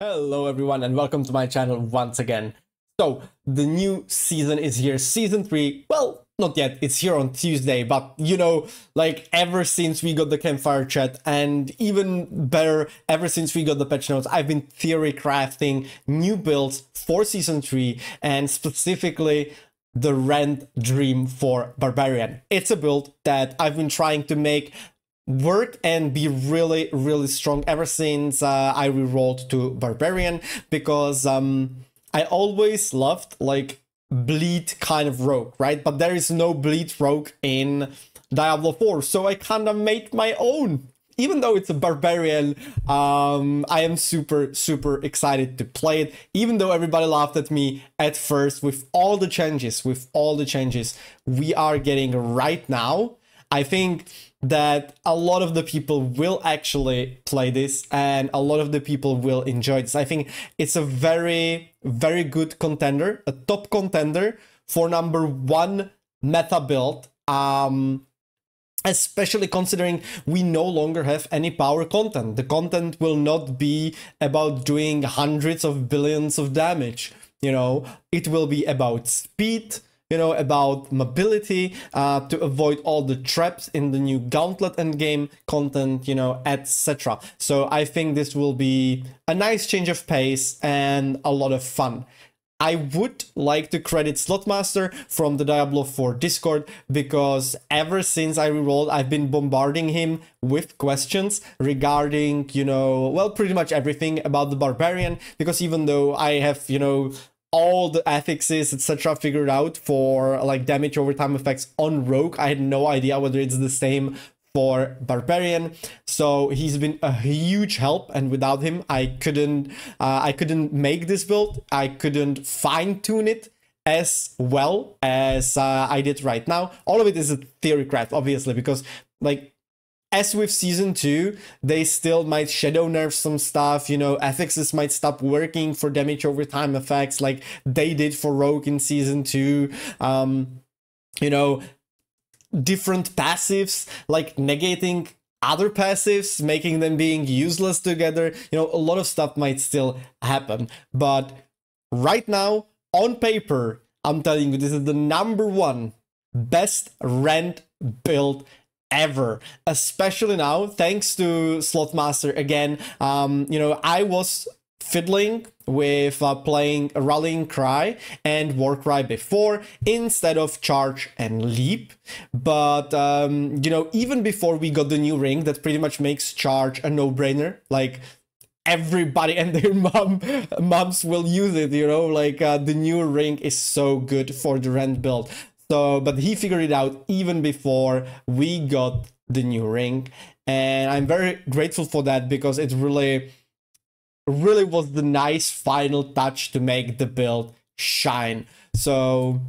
Hello everyone and welcome to my channel once again. So the new season is here, season 3. Well, not yet, it's here on Tuesday, but you know, like ever since we got the campfire chat, and even better, ever since we got the patch notes, I've been theory crafting new builds for season 3, and specifically the Rend Dream for Barbarian. It's a build that I've been trying to make work and be really strong ever since I rerolled to Barbarian, because I always loved like bleed kind of rogue, right? But there is no bleed rogue in Diablo 4, so I kind of made my own. Even though it's a Barbarian, I am super excited to play it, even though everybody laughed at me at first with all the changes we are getting right now. I think that a lot of the people will actually play this and a lot of the people will enjoy this. I think it's a very good contender, a top contender for #1 meta build, especially considering we no longer have any power content. The content will not be about doing hundreds of billions of damage, you know, it will be about speed, you know, about mobility, to avoid all the traps in the new Gauntlet endgame content, you know, etc. So I think this will be a nice change of pace and a lot of fun. I would like to credit Slotmaster from the Diablo 4 Discord, because ever since I rerolled, I've been bombarding him with questions regarding, you know, well, pretty much everything about the Barbarian, because even though I have, you know, all the affixes, etc. figured out for like damage over time effects on Rogue, I had no idea whether it's the same for Barbarian. So he's been a huge help, and without him I couldn't make this build. I couldn't fine-tune it as well as I did right now. All of it is a Theorycraft, obviously, because like as with season 2, they still might shadow nerf some stuff, you know, affixes might stop working for damage over time effects like they did for Rogue in season 2. You know, different passives like negating other passives, making them being useless together, you know, a lot of stuff might still happen. But right now, on paper, I'm telling you, this is the #1 best Rend build ever, especially now thanks to Slotmaster again. You know, I was fiddling with playing Rallying Cry and Warcry before instead of Charge and Leap, but you know, even before we got the new ring that pretty much makes Charge a no-brainer, like everybody and their moms will use it, you know, like the new ring is so good for the Rend build. So, but he figured it out even before we got the new ring, and I'm very grateful for that, because it really was the nice final touch to make the build shine. So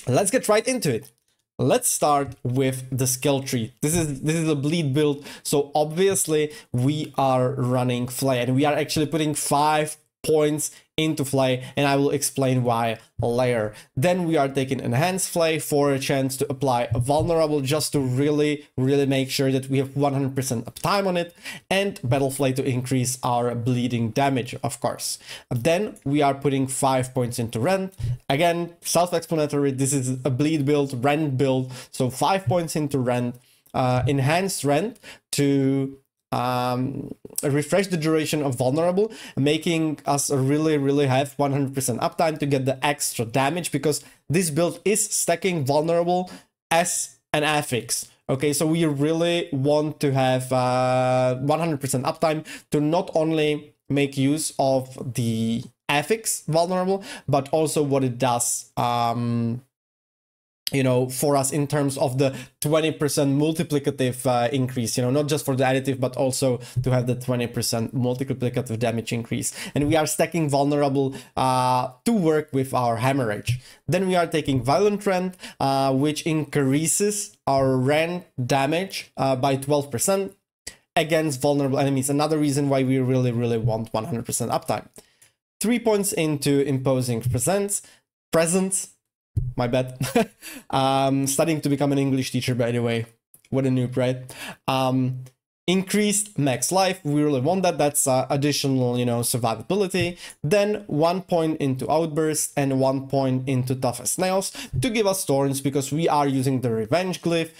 let's get right into it. Let's start with the skill tree. This is a bleed build, so obviously we are running Flay, and we are actually putting 5 points into Flay, and I will explain why later. Then we are taking Enhanced Flay for a chance to apply a Vulnerable, just to really make sure that we have 100% uptime on it, and Battle Flay to increase our bleeding damage, of course. Then we are putting 5 points into Rend. Again, self-explanatory, this is a bleed build, Rend build, so 5 points into Rend, Enhanced Rend to refresh the duration of Vulnerable, making us really have 100% uptime to get the extra damage, because this build is stacking Vulnerable as an affix. Okay, so we really want to have 100% uptime to not only make use of the affix Vulnerable, but also what it does, you know, for us in terms of the 20% multiplicative increase, you know, not just for the additive, but also to have the 20% multiplicative damage increase. And we are stacking Vulnerable to work with our Hemorrhage. Then we are taking Violent Rend, which increases our Rend damage by 12% against vulnerable enemies. Another reason why we really want 100% uptime. 3 points into Imposing Presence. My bad. Studying to become an English teacher, by the way. What a noob, right? Increased max life, we really want that. That's additional, you know, survivability. Then 1 point into outburst and 1 point into tough as nails to give us thorns, because we are using the revenge glyph,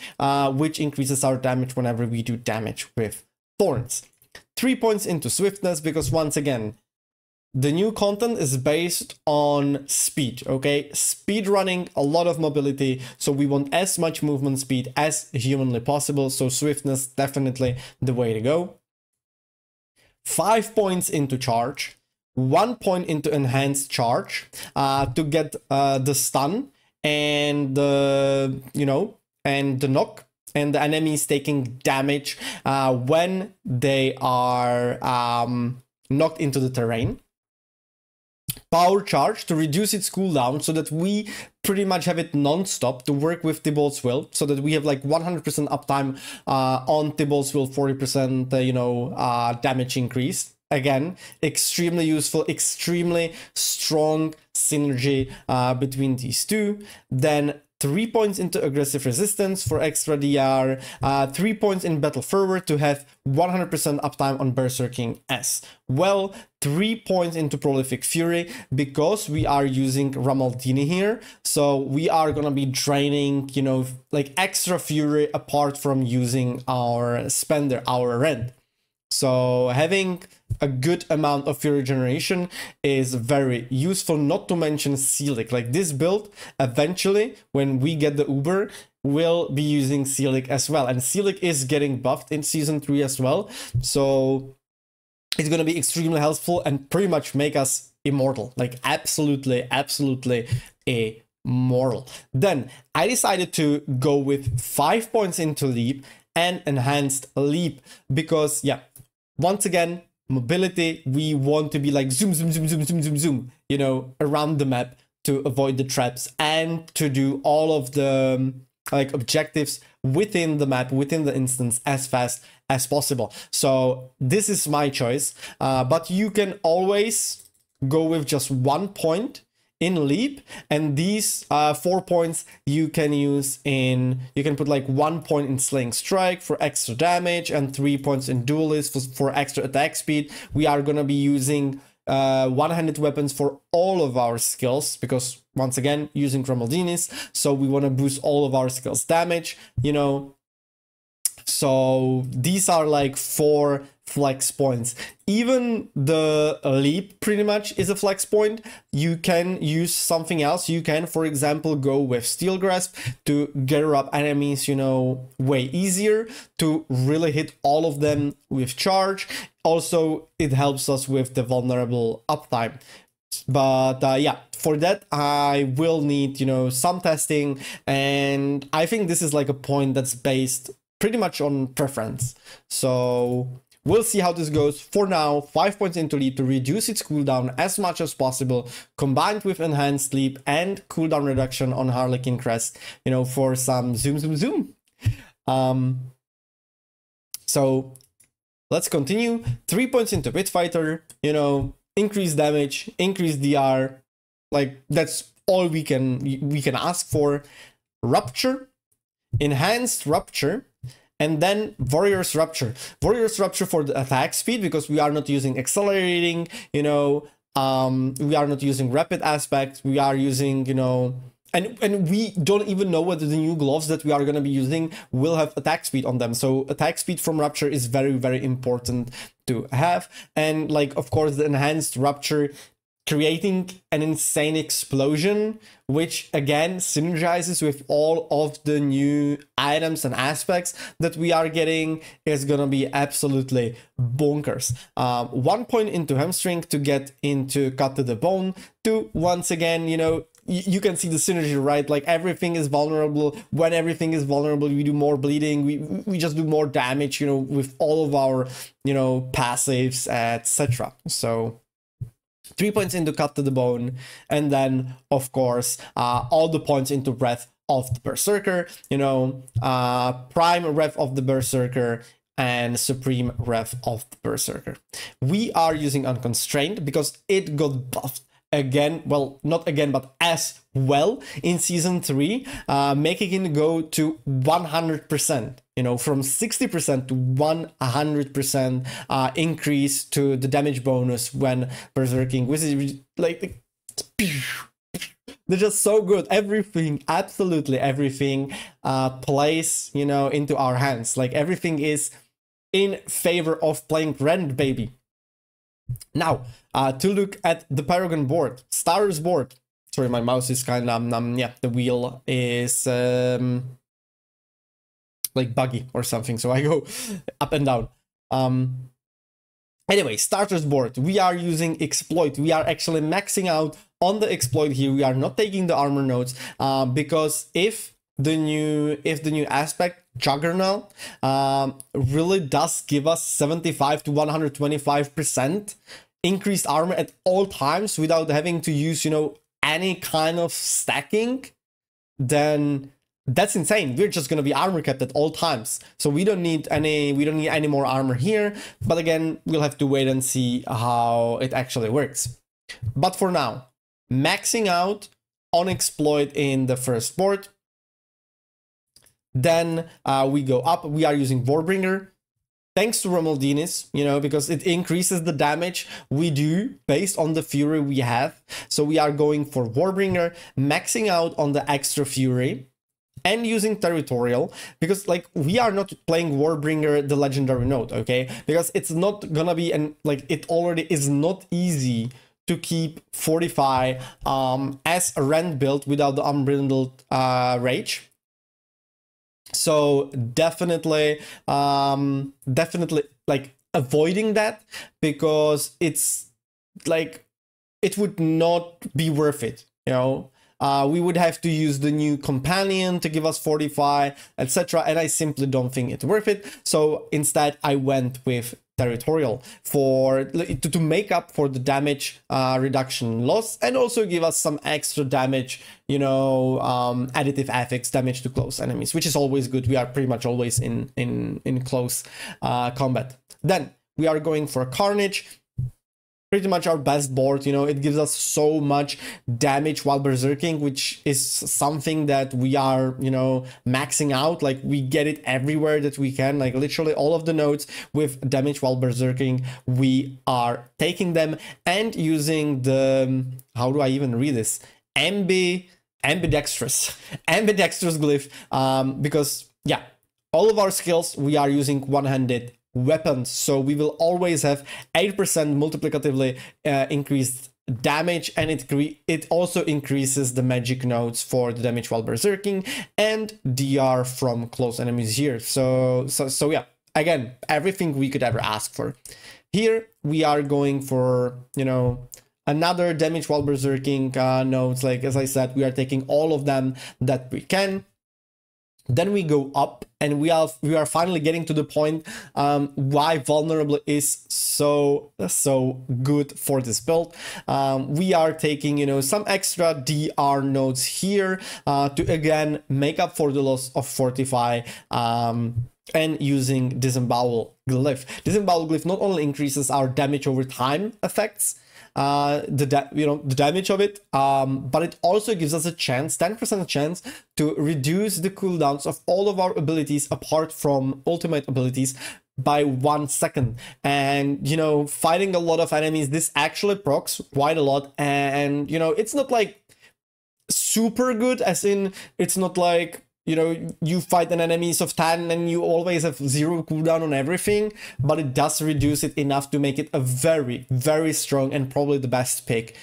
which increases our damage whenever we do damage with thorns. 3 points into swiftness, because once again, the new content is based on speed, okay? Speed running, a lot of mobility, so we want as much movement speed as humanly possible, so swiftness definitely the way to go. 5 points into charge, 1 point into enhanced charge to get the stun and the, you know, and the knock, and the enemies taking damage when they are knocked into the terrain. Power charge to reduce its cooldown so that we pretty much have it non-stop to work with Thibault's Will, so that we have like 100% uptime on Thibault's Will, 40% you know, damage increase. Again, extremely useful, extremely strong synergy between these two. Then 3 points into aggressive resistance for extra DR, 3 points in battle fervor to have 100% uptime on berserking as well, 3 points into prolific fury because we are using Ramaldini here, so we are gonna be draining, you know, like extra fury apart from using our spender, our Rend. So having a good amount of fury generation is very useful, not to mention Seelic. Like this build, eventually, when we get the Uber, will be using Seelic as well. And Seelic is getting buffed in Season 3 as well. So it's going to be extremely helpful and pretty much make us immortal. Like absolutely, absolutely immortal. Then I decided to go with 5 points into leap and enhanced leap because, yeah, once again, mobility, we want to be like zoom, zoom, zoom, zoom, zoom, zoom, zoom, you know, around the map to avoid the traps and to do all of the like objectives within the map, within the instance as fast as possible. So this is my choice, but you can always go with just 1 point in leap, and these 4 points you can use in, you can put like 1 point in slaying strike for extra damage and 3 points in duelist for extra attack speed. We are gonna be using one-handed weapons for all of our skills because once again using Romaldinis, so we want to boost all of our skills damage, you know. So these are like 4 flex points. Even the leap pretty much is a flex point. You can use something else. You can, for example, go with Steel Grasp to gather up enemies, you know, way easier, to really hit all of them with charge. Also, it helps us with the vulnerable uptime. But yeah, for that I will need, you know, some testing, and I think this is like a point that's based pretty much on preference. So we'll see how this goes. For now, 5 points into leap to reduce its cooldown as much as possible, combined with enhanced leap and cooldown reduction on Harlequin Crest, you know, for some zoom, zoom, zoom. So let's continue. 3 points into Pit Fighter, you know, increase damage, increase DR, like that's all we can ask for. Rupture, enhanced rupture, and then Warrior's Rupture. Warrior's Rupture for the attack speed, because we are not using accelerating, you know, we are not using rapid aspect, we are using, you know, and we don't even know whether the new gloves that we are going to be using will have attack speed on them. So attack speed from Rupture is very, very important to have. And like, of course, the enhanced Rupture, creating an insane explosion, which again synergizes with all of the new items and aspects that we are getting, is gonna be absolutely bonkers. 1 point into hamstring to get into cut to the bone, to once again, you know, you can see the synergy, right? Like everything is vulnerable. When everything is vulnerable, we do more bleeding, we just do more damage, you know, with all of our, you know, passives, etc. So 3 points into cut to the bone, and then of course all the points into breath of the berserker, you know, prime rev of the berserker and supreme rev of the berserker. We are using unconstrained because it got buffed again, well, not again, but as well in season 3, making it go to 100%. you know, from 60% to 100% increase to the damage bonus when berserking, which is like they're just so good. Everything, absolutely everything plays, you know, into our hands. Like everything is in favor of playing Rend, baby. Now, to look at the Paragon board, starters board. Sorry, my mouse is kind of, yeah, the wheel is like buggy or something, so I go up and down. Anyway, starters board, we are using exploit. We are actually maxing out on the exploit here. We are not taking the armor nodes because if the new aspect Juggernaut really does give us 75 to 125% increased armor at all times without having to use, you know, any kind of stacking, then that's insane. We're just gonna be armor capped at all times, so we don't need any more armor here. But again, we'll have to wait and see how it actually works. But for now, maxing out on exploit in the first board. Then we go up. We are using Warbringer. Thanks to Romaldinis, you know, because it increases the damage we do based on the Fury we have. So we are going for Warbringer, maxing out on the extra Fury, and using Territorial, because like we are not playing Warbringer the legendary node, okay? Because it's not gonna be, and like it already is not easy to keep Fortify as a Rend build without the unbridled rage. So definitely like avoiding that, because it's like it would not be worth it, you know. We would have to use the new companion to give us Fortify, etc. And I simply don't think it's worth it. So instead I went with Territorial to make up for the damage reduction loss, and also give us some extra damage, you know, additive affix damage to close enemies, which is always good. We are pretty much always in close combat. Then we are going for Carnage. Pretty much our best board, you know, it gives us so much damage while berserking, which is something that we are, you know, maxing out. Like we get it everywhere that we can, like literally all of the nodes with damage while berserking, we are taking them and using the, how do I even read this? Ambidextrous glyph, because yeah, all of our skills, we are using one-handed weapons, so we will always have 8% multiplicatively increased damage, and it also increases the magic nodes for the damage while berserking and DR from close enemies here. So yeah, again, everything we could ever ask for. Here we are going for, you know, another damage while berserking nodes. Like as I said, we are taking all of them that we can. Then we go up, and we are finally getting to the point why vulnerable is so good for this build. We are taking, you know, some extra DR nodes here to again make up for the loss of Fortify, and using Disembowel Glyph. Disembowel Glyph not only increases our damage over time effects, the damage of it, but it also gives us a chance, 10% chance, to reduce the cooldowns of all of our abilities apart from ultimate abilities by 1 second. And, you know, fighting a lot of enemies, this actually procs quite a lot. And, you know, it's not like super good, as in it's not like, you know, you fight an enemies of 10 and you always have 0 cooldown on everything, but it does reduce it enough to make it a very, very strong and probably the best pick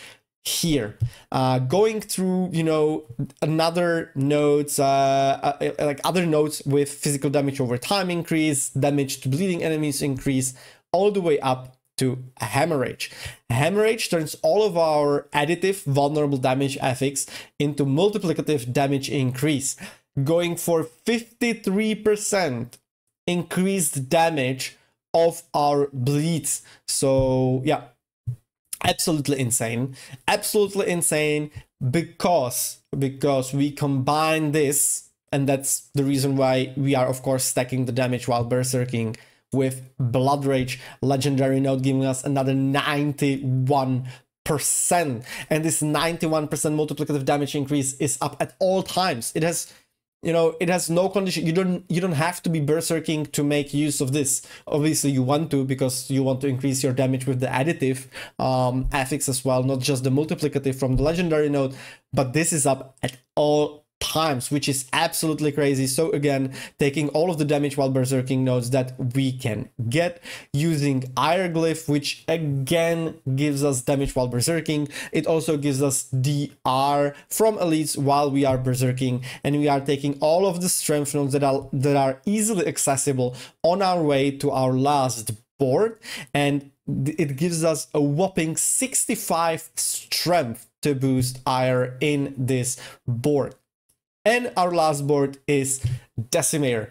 here. Going through, you know, another nodes, like other nodes with physical damage over time increase, damage to bleeding enemies increase, all the way up to Hemorrhage. Hemorrhage turns all of our additive vulnerable damage affix into multiplicative damage increase, going for 53% increased damage of our bleeds. So yeah, absolutely insane, because we combine this, and that's the reason why we are of course stacking the damage while berserking with Blood Rage legendary node, giving us another 91%. And this 91% multiplicative damage increase is up at all times. It has you know, it has no condition. You don't have to be berserking to make use of this. Obviously you want to, because you want to increase your damage with the additive affix as well, not just the multiplicative from the legendary node, but this is up at all times, which is absolutely crazy. So again, taking all of the damage while berserking nodes that we can get, using Hieroglyph, which again gives us damage while berserking. It also gives us DR from elites while we are berserking, and we are taking all of the strength nodes that are easily accessible on our way to our last board, and it gives us a whopping 65 strength to boost Ire in this board. And our last board is Decimator.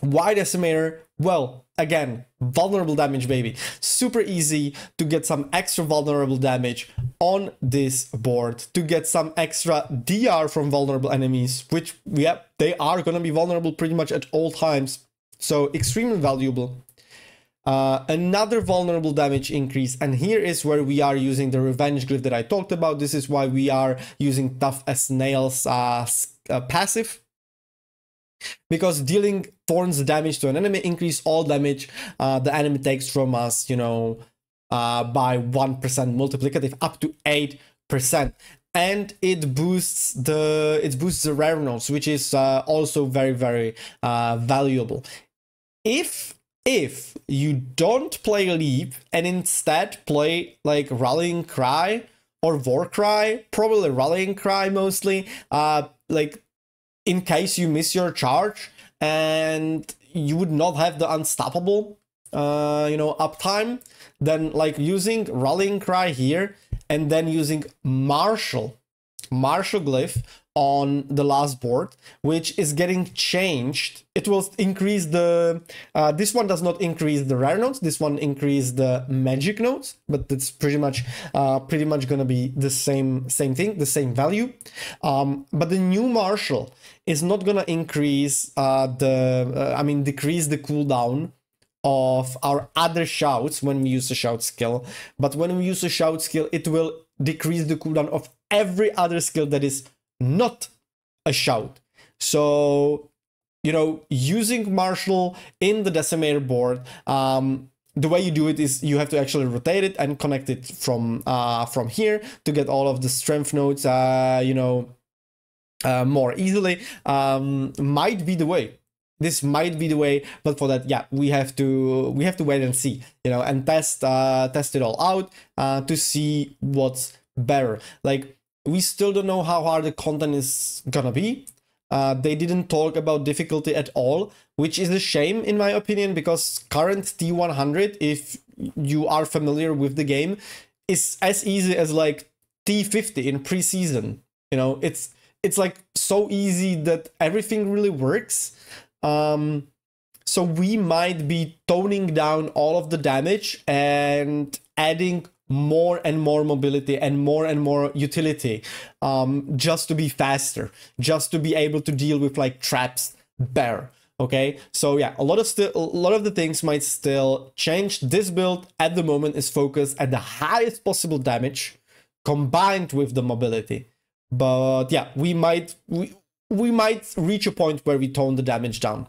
Why Decimator? Well, again, vulnerable damage, baby. Super easy to get some extra vulnerable damage on this board, to get some extra DR from vulnerable enemies, which, yeah, they are gonna be vulnerable pretty much at all times. So extremely valuable. Another vulnerable damage increase, and here is where we are using the revenge glyph that I talked about. This is why we are using Tough as Nails passive, because dealing thorns damage to an enemy increase all damage the enemy takes from us, you know, by 1% multiplicative up to 8%. And it boosts the rare nodes, which is also very valuable. If you don't play Leap and instead play like Rallying Cry or War Cry, probably Rallying Cry mostly, like in case you miss your charge and you would not have the unstoppable, you know, uptime, then like using Rallying Cry here and then using Marshal glyph on the last board, which is getting changed. It will increase the this one does not increase the rare nodes, this one increase the magic nodes, but it's pretty much gonna be the same thing, the same value. But the new Marshal is not gonna increase decrease the cooldown of our other shouts when we use the shout skill, but when we use the shout skill, it will decrease the cooldown of every other skill that is not a shout. So, you know, using Marshal in the Decimator board, the way you do it is you have to actually rotate it and connect it from here to get all of the strength nodes, you know, more easily. Might be the way. This might be the way, but for that, yeah, we have to wait and see, you know, and test it all out to see what's better. Like, we still don't know how hard the content is gonna be. They didn't talk about difficulty at all, which is a shame in my opinion, because current T100, if you are familiar with the game, is as easy as like T50 in preseason. You know, it's like so easy that everything really works. So we might be toning down all of the damage and adding more and more mobility and more utility, just to be faster, just to be able to deal with like traps better. Okay, so yeah, a lot of the things might still change. This build at the moment is focused at the highest possible damage combined with the mobility, but yeah, we might reach a point where we tone the damage down.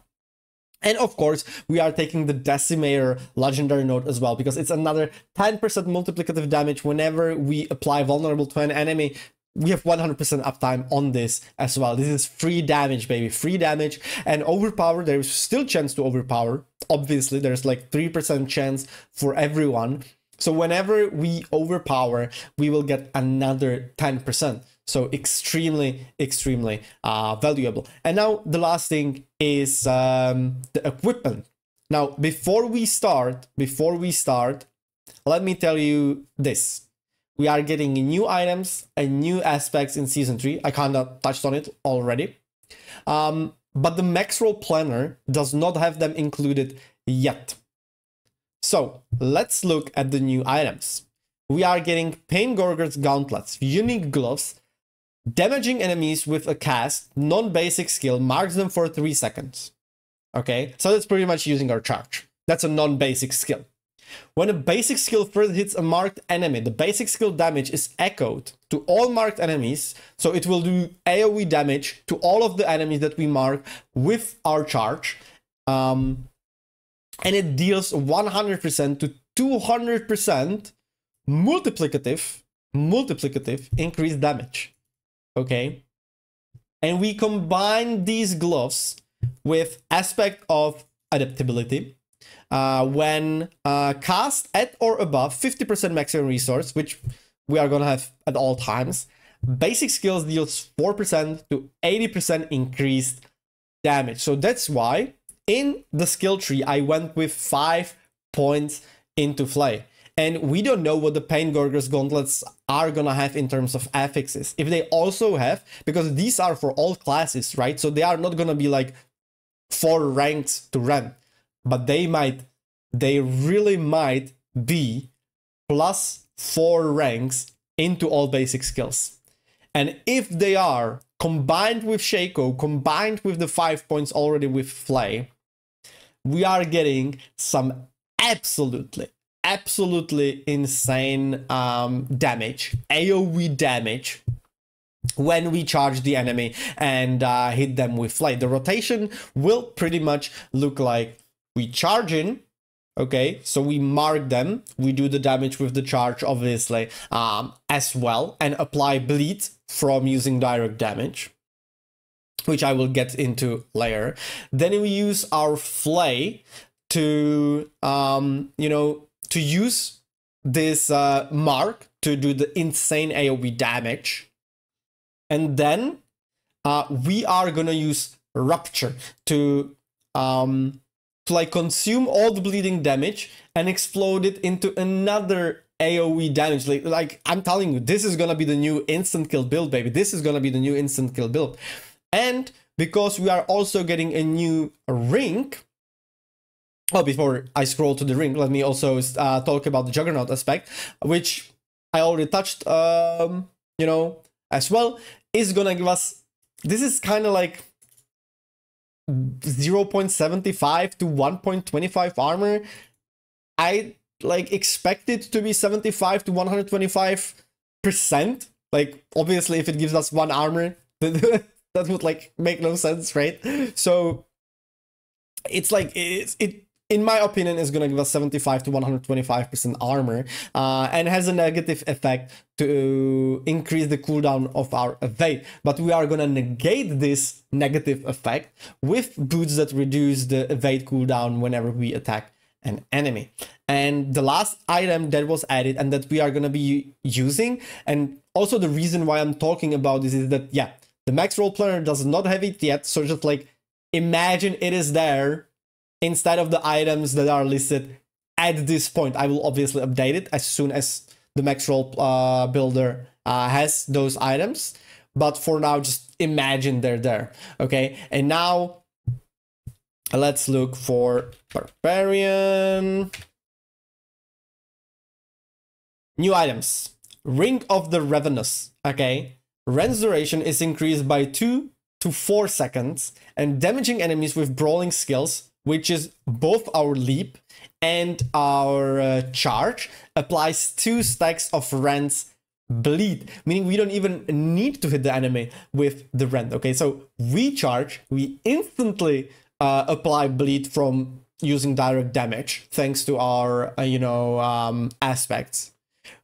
And of course, we are taking the Decimator legendary node as well, because it's another 10% multiplicative damage whenever we apply vulnerable to an enemy. We have 100% uptime on this as well. This is free damage, baby, free damage. And overpower, there is still chance to overpower. Obviously, there's like 3% chance for everyone. So whenever we overpower, we will get another 10%. So extremely valuable. And now the last thing is the equipment. Now, before we start, let me tell you this. We are getting new items and new aspects in Season 3. I kind of touched on it already. But the Max Roll Planner does not have them included yet. So let's look at the new items. We are getting Pain Gorger's Gauntlets, unique gloves, damaging enemies with a cast, non-basic skill, marks them for 3 seconds. Okay, so that's pretty much using our charge. That's a non-basic skill. When a basic skill first hits a marked enemy, the basic skill damage is echoed to all marked enemies, so it will do AoE damage to all of the enemies that we mark with our charge. And it deals 100% to 200% multiplicative increased damage. Okay? And we combine these gloves with aspect of adaptability. When cast at or above 50% maximum resource, which we are gonna have at all times, basic skills deals 4% to 80% increased damage. So that's why in the skill tree I went with 5 points into Flay. And we don't know what the Pain Gorger's gauntlets are gonna have in terms of affixes. If they also have, because these are for all classes, right? So they are not gonna be like 4 ranks to Rend. But they really might be plus 4 ranks into all basic skills. And if they are combined with Shaco, combined with the 5 points already with Flay, we are getting some absolutely insane damage, AoE damage, when we charge the enemy and hit them with Flay. The rotation will pretty much look like we charge in, okay, so we mark them, we do the damage with the charge, obviously, as well, and apply bleed from using direct damage, which I will get into later. Then we use our Flay to, you know, to use this mark to do the insane AoE damage. And then we are gonna use Rupture to like consume all the bleeding damage and explode it into another AoE damage. Like I'm telling you, this is gonna be the new instant kill build, baby. This is gonna be the new instant kill build. And because we are also getting a new ring. Oh, before I scroll to the ring, let me also talk about the Juggernaut aspect, which I already touched, you know, as well, is gonna give us, this is kind of like 0.75 to 1.25 armor. I like expect it to be 75 to 125%. Like obviously if it gives us 1 armor, that would like make no sense, right? So it's like it in my opinion is gonna give us 75 to 125% armor, and has a negative effect to increase the cooldown of our evade. But we are gonna negate this negative effect with boots that reduce the evade cooldown whenever we attack an enemy. And the last item that was added and that we are gonna be using, and also the reason why I'm talking about this is that, yeah, the max roll planner does not have it yet, so just like imagine it is there instead of the items that are listed at this point. I will obviously update it as soon as the max roll builder has those items, but for now just imagine they're there. Okay, and now let's look for Barbarian. New items. Ring of the Ravenous. Okay, Rend's duration is increased by 2 to 4 seconds, and damaging enemies with brawling skills, which is both our leap and our charge, applies 2 stacks of Rend's bleed, meaning we don't even need to hit the enemy with the Rend. Okay, so we charge, we instantly apply bleed from using direct damage thanks to our you know, aspects.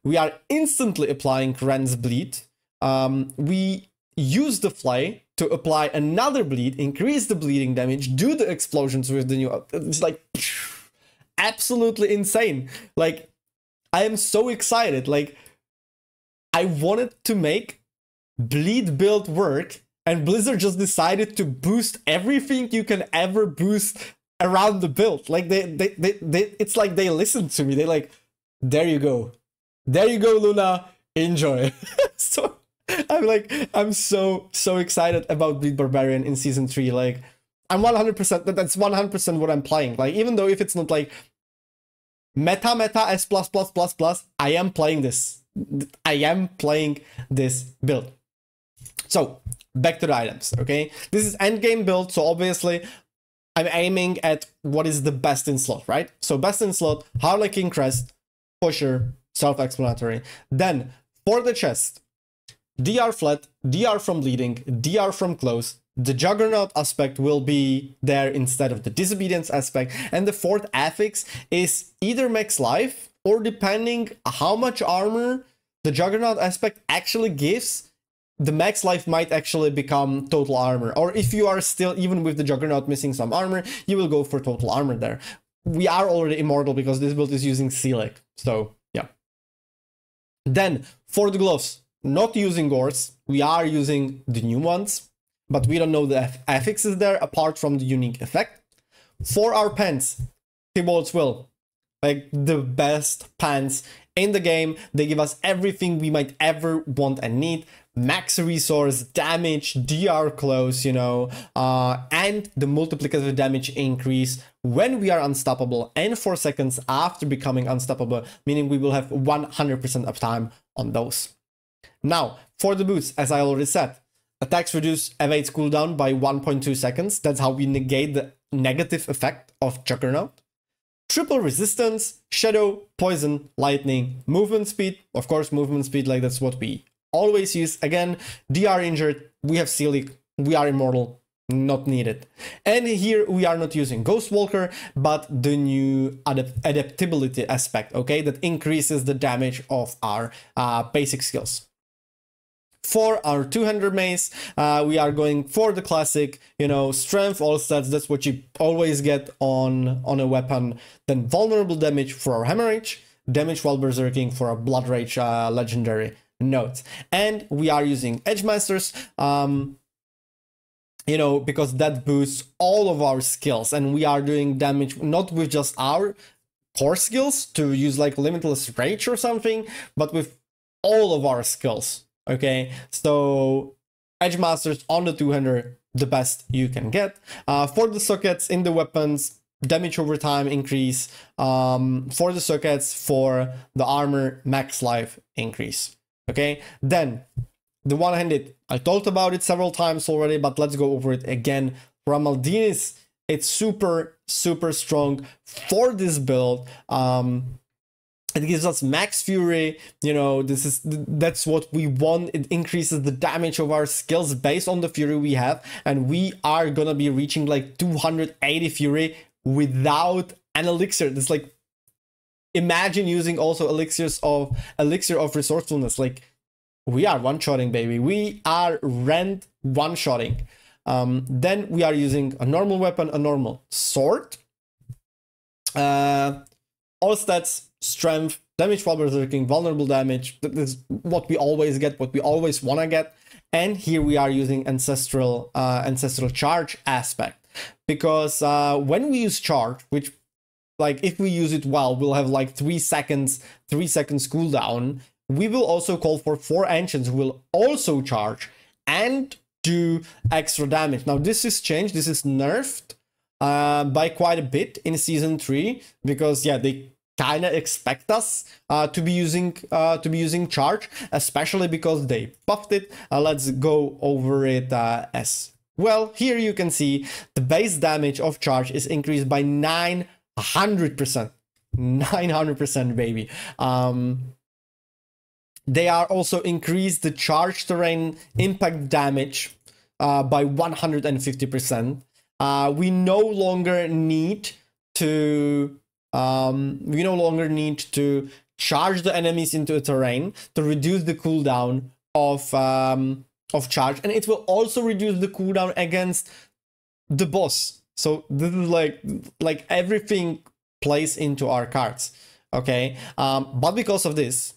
We are instantly applying Rend's bleed. We use the Flay to apply another bleed, increase the bleeding damage, do the explosions with the new, it's like absolutely insane. Like I am so excited. Like I wanted to make bleed build work, and Blizzard just decided to boost everything you can ever boost around the build. Like they it's like they listened to me. They like, there you go, Luna, enjoy. So I'm like, I'm so excited about Bleed Barbarian in season 3. Like I'm 100%, that's 100% what I'm playing. Like even though if it's not like meta S plus, I am playing this. I am playing this build. So back to the items. Okay, this is endgame build, so obviously I'm aiming at what is the best in slot, right? So best in slot, Harlequin Crest, Pusher, self-explanatory. Then for the chest, DR flat, DR from bleeding, DR from close. The Juggernaut aspect will be there instead of the Disobedience aspect. And the fourth affix is either max life, or depending how much armor the Juggernaut aspect actually gives, the max life might actually become total armor. Or if you are still, even with the Juggernaut missing some armor, you will go for total armor there. We are already immortal because this build is using Selic. So yeah. Then for the gloves, not using gores, we are using the new ones, but we don't know the affixes there apart from the unique effect. For our pants, Thibault's Will, like the best pants in the game. They give us everything we might ever want and need. Max resource, damage, DR close, you know, and the multiplicative damage increase when we are unstoppable and 4 seconds after becoming unstoppable, meaning we will have 100% uptime on those. Now, for the boots, as I already said, attacks reduce evades cooldown by 1.2 seconds. That's how we negate the negative effect of Juggernaut. Triple resistance, shadow, poison, lightning, movement speed. Of course, movement speed, like that's what we always use. Again, DR injured, we have Selic, we are immortal, not needed. And here we are not using Ghostwalker, but the new adaptability aspect, okay, that increases the damage of our basic skills. For our two-hander mace, we are going for the classic, you know, strength, all stats. That's what you always get on a weapon. Then vulnerable damage for our hemorrhage, damage while berserking for our blood rage legendary note. And we are using Edge Masters, you know, because that boosts all of our skills, and we are doing damage not with just our core skills to use like limitless rage or something, but with all of our skills. Okay, so Edge Masters on the two-hander, the best you can get. For the sockets in the weapons, damage over time increase. For the sockets, for the armor, max life increase. Okay, then the one-handed, I talked about it several times already, but let's go over it again. From Maldinis, it's super, super strong for this build. It gives us max fury, you know, that's what we want. It increases the damage of our skills based on the fury we have, and we are gonna be reaching like 280 fury without an elixir. It's like, imagine using also elixir of resourcefulness. Like, we are one-shotting, baby. We are Rend one-shotting. Then we are using a normal weapon, a normal sword. All stats, strength, damage while berserking, vulnerable damage. That is what we always get, what we always want to get. And here we are using ancestral charge aspect, because when we use charge, which, like, if we use it well, we'll have like 3 seconds cooldown. We will also call for 4 ancients who will also charge and do extra damage. Now this is changed, this is nerfed by quite a bit in season 3, because yeah, they kind of expect us to be using charge, especially because they buffed it. Let's go over it as well. Here you can see the base damage of charge is increased by 900%. 900%, baby. They are also increased the charge terrain impact damage by 150%. We no longer need to charge the enemies into a terrain to reduce the cooldown of charge, and it will also reduce the cooldown against the boss. So this is like everything plays into our cards. Okay, but because of this,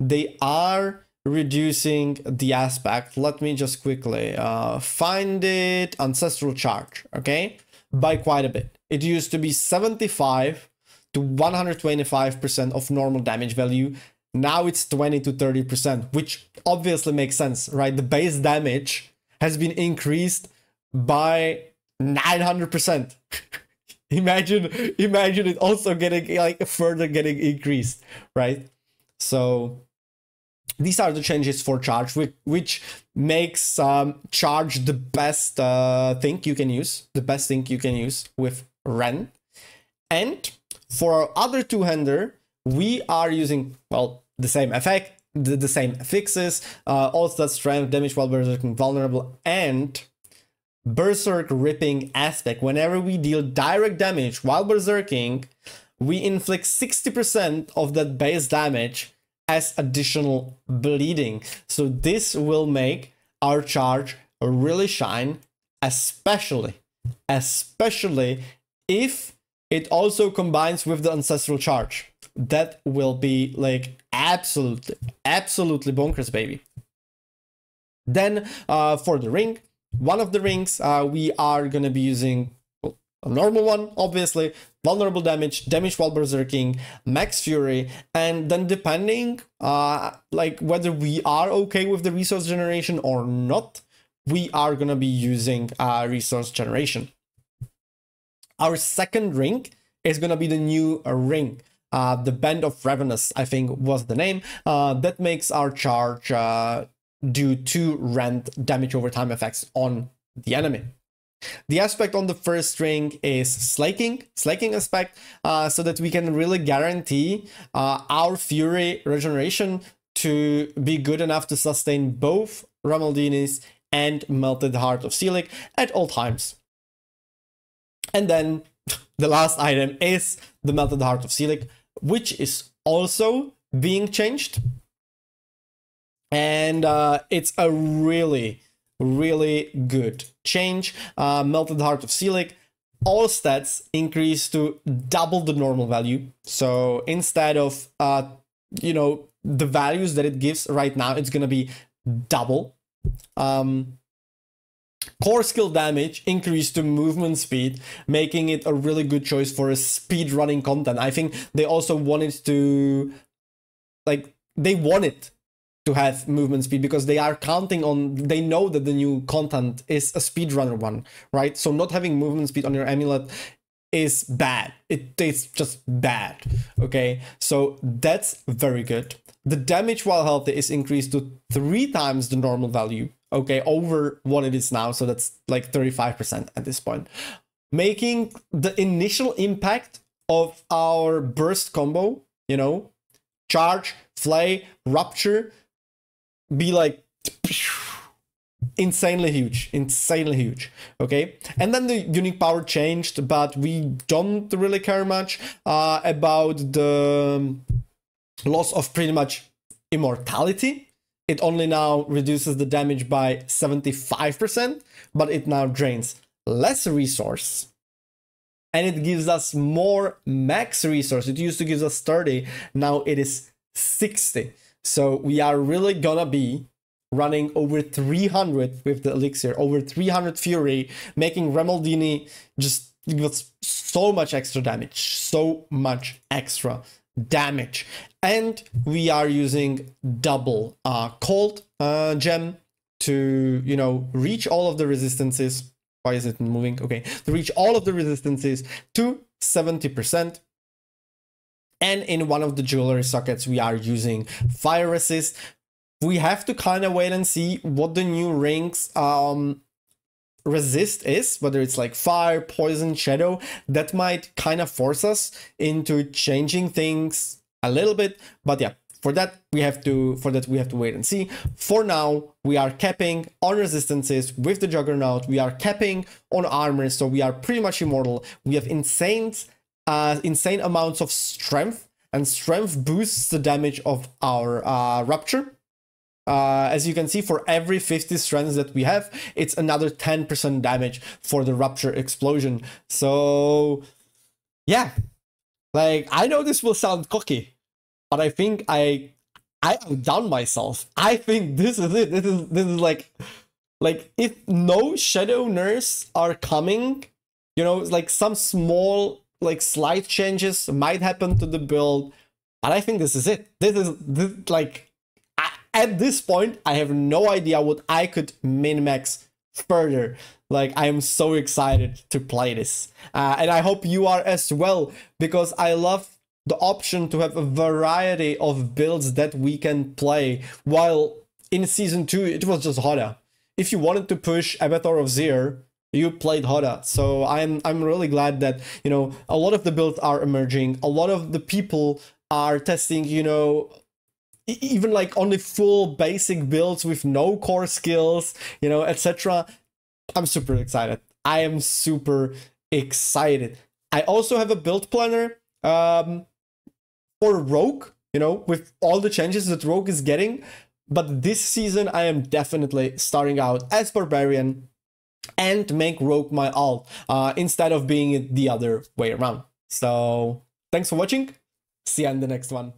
they are reducing the aspect. Let me just quickly find it. Ancestral charge, okay, by quite a bit. It used to be 75 to 125% of normal damage value. Now it's 20 to 30%, which obviously makes sense, right? The base damage has been increased by 900%. Imagine it also getting like further getting increased, right? So these are the changes for Charge, which makes Charge the best thing you can use, with Rend. And for our other two-hander, we are using, well, the same effect, the same fixes, all stat strength, damage while berserking, vulnerable, and berserk ripping aspect. Whenever we deal direct damage while berserking, we inflict 60% of that base damage as additional bleeding. So this will make our Charge really shine, especially if it also combines with the Ancestral Charge. That will be like absolutely bonkers, baby. Then for the ring, one of the rings, we are gonna be using a normal one, obviously, vulnerable damage, damage while berserking, max fury, and then depending like whether we are okay with the resource generation or not, we are gonna be using resource generation. Our second ring is gonna be the new ring. The Band of Ravenous, I think, was the name. That makes our Charge do 2 Rend damage over time effects on the enemy. The aspect on the first ring is slaking aspect, so that we can really guarantee our Fury regeneration to be good enough to sustain both Ramaldini's and Melted Heart of Selic at all times. And then the last item is the Melted Heart of Selic, which is also being changed. And it's a really good change. Melted Heart of Selic, all stats increase to double the normal value. So instead of, you know, the values that it gives right now, it's gonna be double. Core skill damage increased to movement speed, making it a really good choice for a speed running content. I think they also wanted to, like, they wanted to have movement speed because they are counting on, they know that the new content is a speedrunner one, right? So not having movement speed on your amulet is bad. It's just bad, okay? So that's very good. The damage while healthy is increased to 3 times the normal value, okay, over what it is now. So that's like 35% at this point, making the initial impact of our burst combo, you know, charge, flay, rupture, be like insanely huge, okay? And then the unique power changed, but we don't really care much about the loss of pretty much immortality. It only now reduces the damage by 75%, but it now drains less resource and it gives us more max resource. It used to give us 30, now it is 60. So we are really gonna be running over 300 with the elixir, over 300 fury, making Ramaldini just give us so much extra damage. And we are using double cold gem to, you know, reach all of the resistances. Why is it moving? Okay, to reach all of the resistances to 70%. And in one of the jewelry sockets, we are using fire resist. We have to kind of wait and see what the new rings resist is, whether it's like fire, poison, shadow. That might kind of force us into changing things a little bit. But yeah, for that we have to wait and see. For now, we are capping on resistances with the Juggernaut. We are capping on armor, so we are pretty much immortal. We have insane amounts of strength, and strength boosts the damage of our rupture. As you can see, for every 50 strength that we have, it's another 10% damage for the rupture explosion. So yeah, like, I know this will sound cocky, but I think I outdone myself. I think this is it. This is like if no shadow nerfs are coming, you know, like some small, like, slight changes might happen to the build, but I think this is it. This like, at this point, I have no idea what I could min-max further. Like, I am so excited to play this. And I hope you are as well, because I love the option to have a variety of builds that we can play, while in Season 2 it was just Hoda. If you wanted to push Avatar of Zir, you played Hoda. So I'm really glad that, you know, a lot of the builds are emerging, a lot of the people are testing, you know, even like only full basic builds with no core skills, you know, etc. I'm super excited. I am super excited. I also have a build planner for Rogue, you know, with all the changes that Rogue is getting. But this season, I am definitely starting out as Barbarian and make Rogue my alt instead of being it the other way around. So thanks for watching. See you in the next one.